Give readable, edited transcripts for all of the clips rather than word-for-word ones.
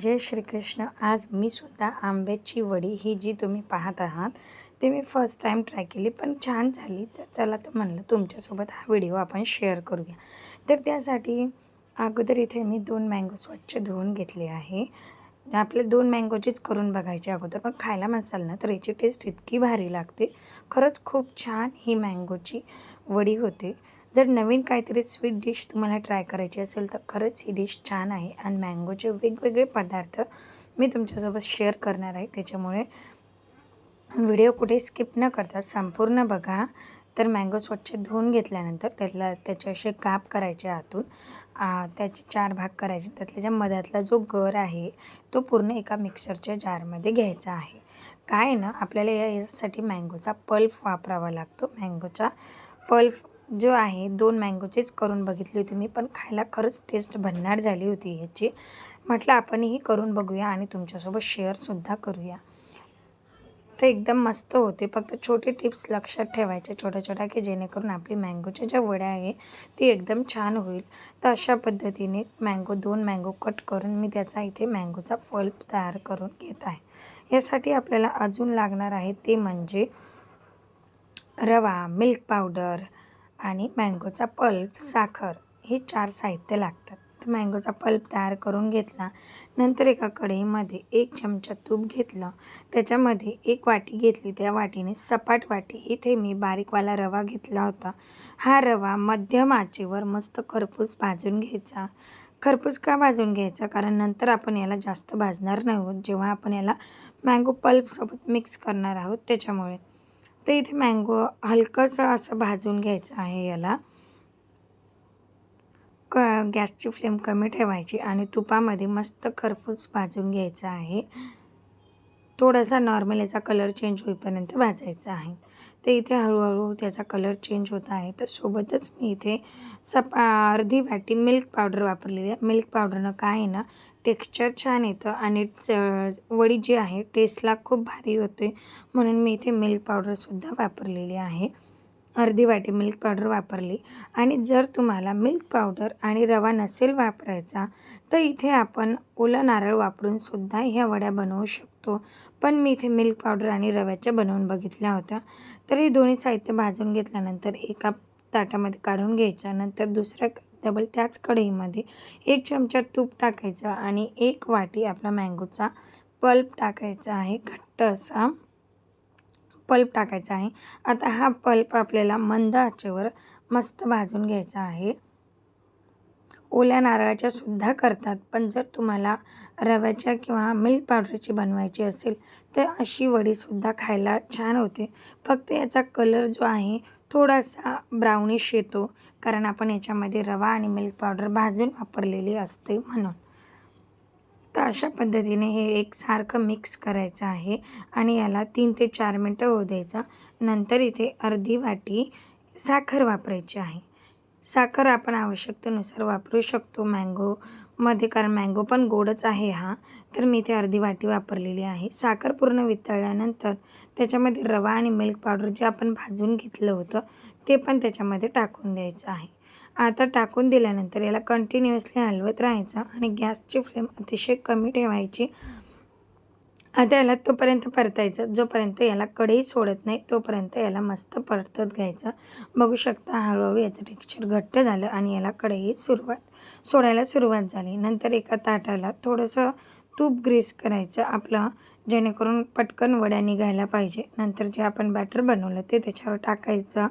जय श्रीकृष्ण. आज मी सुद्धा आंब्याची वडी ही जी तुम्ही पाहत आहात ते मी फर्स्ट टाईम ट्राय केली, पण छान झाली. तर चला तर म्हणलं तुमच्यासोबत हा व्हिडिओ आपण शेअर करूया. तर त्यासाठी अगोदर इथे मी 2 मँगो स्वच्छ धुवून घेतले आहे. आपले 2 मँगोचीच करून बघायची अगोदर, पण खायला म्हणाल ना तर याची टेस्ट इतकी भारी लागते. खरंच खूप छान ही मँगोची वडी होते. जर नवीन काहीतरी स्वीट डिश तुम्हाला ट्राय करायची असेल तर खरंच ही डिश छान आहे आणि मँगोचे वेगवेगळे पदार्थ मी तुमच्यासोबत शेअर करणार आहे. त्याच्यामुळे व्हिडिओ कुठे स्किप न करता संपूर्ण बघा. तर मँगो स्वच्छ धुवून घेतल्यानंतर त्याचे असे काप करायचे आतून. त्याचे 4 भाग करायचे. त्यातल्या ज्या मधातला जो गर आहे तो पूर्ण एका मिक्सरच्या जारमध्ये घ्यायचा आहे. काय आहे ना, आपल्याला यासाठी मँगोचा पल्प वापरावा लागतो. मँगोचा पल्प जो आहे 2 मँगोचीच करून बघितली होती मी, पण खायला खरंच टेस्ट भन्नाट झाली होती ह्याची. म्हटलं आपणही करून बघूया आणि तुमच्यासोबत शेअरसुद्धा करूया. तर एकदम मस्त होते. फक्त छोटे टिप्स लक्षात ठेवायच्या छोट्या-छोट्या, की जेणेकरून आपली मँगोच्या ज्या वड्या आहे ती एकदम छान होईल. तर अशा पद्धतीने 2 मँगो कट करून मी त्याचा इथे मँगोचा पल्प तयार करून घेत आहे. यासाठी आपल्याला अजून लागणार आहे ते म्हणजे रवा, मिल्क पावडर आणि मँगोचा पल्प, साखर हे 4 साहित्य लागतात. तर मँगोचा पल्प तयार करून घेतला. नंतर एका कढईमध्ये 1 चमचा तूप घेतलं. त्याच्यामध्ये 1 वाटी घेतली. त्या वाटीने सपाट वाटी इथे मी बारीकवाला रवा घेतला होता. हा रवा मध्यम आचेवर मस्त खरपूस भाजून घ्यायचा. खरपूस का भाजून घ्यायचा? कारण नंतर आपण याला जास्त भाजणार नाही आहोत. जेव्हा आपण याला मँगो पल्पसोबत मिक्स करणार आहोत त्याच्यामुळे. तर इथे मँगो हलकंसं असं भाजून घ्यायचं आहे याला. गॅसची फ्लेम कमी ठेवायची आणि तुपामध्ये मस्त खरपूस भाजून घ्यायचं आहे. थोडासा नॉर्मल याचा कलर चेंज होईपर्यंत भाजायचा आहे. तर इथे हळूहळू त्याचा कलर चेंज होत आहे. तर सोबतच मी इथे अर्धी वाटी मिल्क पावडर वापरलेली आहे. मिल्क पावडरनं काय आहे ना, टेक्स्चर छान येतं आणि वडी जी आहे टेस्टला खूप भारी होते. म्हणून मी इथे मिल्क पावडरसुद्धा वापरलेली आहे. अर्धी वाटी मिल्क पावडर वापरली. आणि जर तुम्हाला मिल्क पावडर आणि रवा नसेल वापरायचा तर इथे आपण ओलं नारळ वापरूनसुद्धा ह्या वड्या बनवू शकतो. पण मी इथे मिल्क पावडर आणि रव्याच्या बनवून बघितल्या होत्या. तर हे दोन्ही साहित्य भाजून घेतल्यानंतर एका ताटामध्ये काढून घ्यायचं. नंतर दुसऱ्या डबल त्याच कढईमध्ये 1 चमचा तूप टाकायचं आणि 1 वाटी आपला मँगोचा पल्प टाकायचा आहे. घट्ट असा पल्प टाकायचा आहे. आता हा पल्प आपल्याला मंद आचेवर मस्त भाजून घ्यायचा आहे. ओल्या नारळाच्या सुद्धा करतात, पण जर तुम्हाला रव्याच्या किंवा मिल्क पावडरची बनवायची असेल तर अशी वडीसुद्धा खायला छान होते. फक्त याचा कलर जो आहे थोडासा ब्राउनिश येतो, कारण आपण याच्यामध्ये रवा आणि मिल्क पावडर भाजून वापरलेली असते म्हणून. तर अशा पद्धतीने हे एकसारखं मिक्स करायचं आहे आणि याला 3 ते 4 मिनटं होऊ द्यायचं. नंतर इथे अर्धी वाटी साखर वापरायची आहे. साखर आपण आवश्यकतेनुसार वापरू शकतो मँगोमध्ये, कारण मँगो पण गोडच आहे हा. तर मी इथे अर्धी वाटी वापरलेली आहे. साखर पूर्ण वितळल्यानंतर त्याच्यामध्ये रवा आणि मिल्क पावडर जे आपण भाजून घेतलं होतं ते पण त्याच्यामध्ये टाकून द्यायचं आहे. आता टाकून दिल्यानंतर याला कंटिन्युअसली हलवत राहायचं आणि गॅसची फ्लेम अतिशय कमी ठेवायची. आता याला तोपर्यंत परतायचं जोपर्यंत याला कढई सोडत नाही, तोपर्यंत याला मस्त परतत घ्यायचं. बघू शकता हळूहळू याचं टेक्स्चर घट्ट झालं आणि याला कढई सोडायला सुरुवात झाली. नंतर एका ताटाला थोडंसं तूप ग्रीस करायचं आपलं, जेणेकरून पटकन वड्या निघायला पाहिजे. नंतर जे आपण बॅटर बनवलं ते त्याच्यावर टाकायचं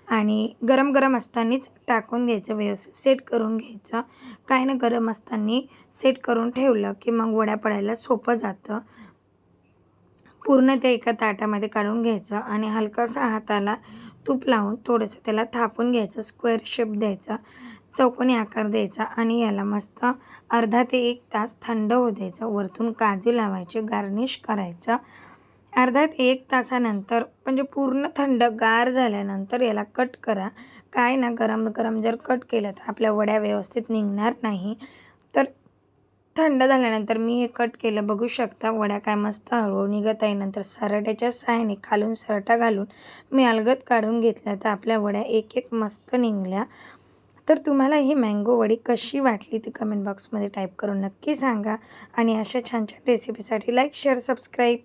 आणि गरम असतानाच टाकून घ्यायचं, व्यवस्थित सेट करून घ्यायचं. काय ना, गरम असताना सेट करून ठेवलं की मग वड्या पडायला सोपं जातं. पूर्ण ते एका ताटामध्ये काढून घ्यायचं आणि हलकासा हाताला तूप लावून थोडंसं त्याला थापून घ्यायचं, स्क्वेअर शेप द्यायचा, चौकोनी आकार द्यायचा आणि याला मस्त अर्धा ते 1 तास थंड होऊ द्यायचं. वरतून काजू लावायचे, गार्निश करायचं. अर्धा ते 1 तासानंतर म्हणजे पूर्ण थंडगार झाल्यानंतर याला कट करा. काय ना, गरम जर कट केलं तर आपल्या वड्या व्यवस्थित निघणार नाही. तर थंड झाल्यानंतर मी हे कट केलं, बघू शकता वड्या काय मस्त हळूहळू निघत आहे. नंतर सरट्याच्या सहाय्याने खालून सरटा घालून मी अलगद काढून घेतल्या, तर आपल्या वड्या एक मस्त निघल्या. तर तुम्हाला ही मँगो वडी कशी वाटली ती कमेंट बॉक्समध्ये टाईप करून नक्की सांगा आणि अशा छान छान रेसिपीसाठी लाईक, शेअर, सबस्क्राईब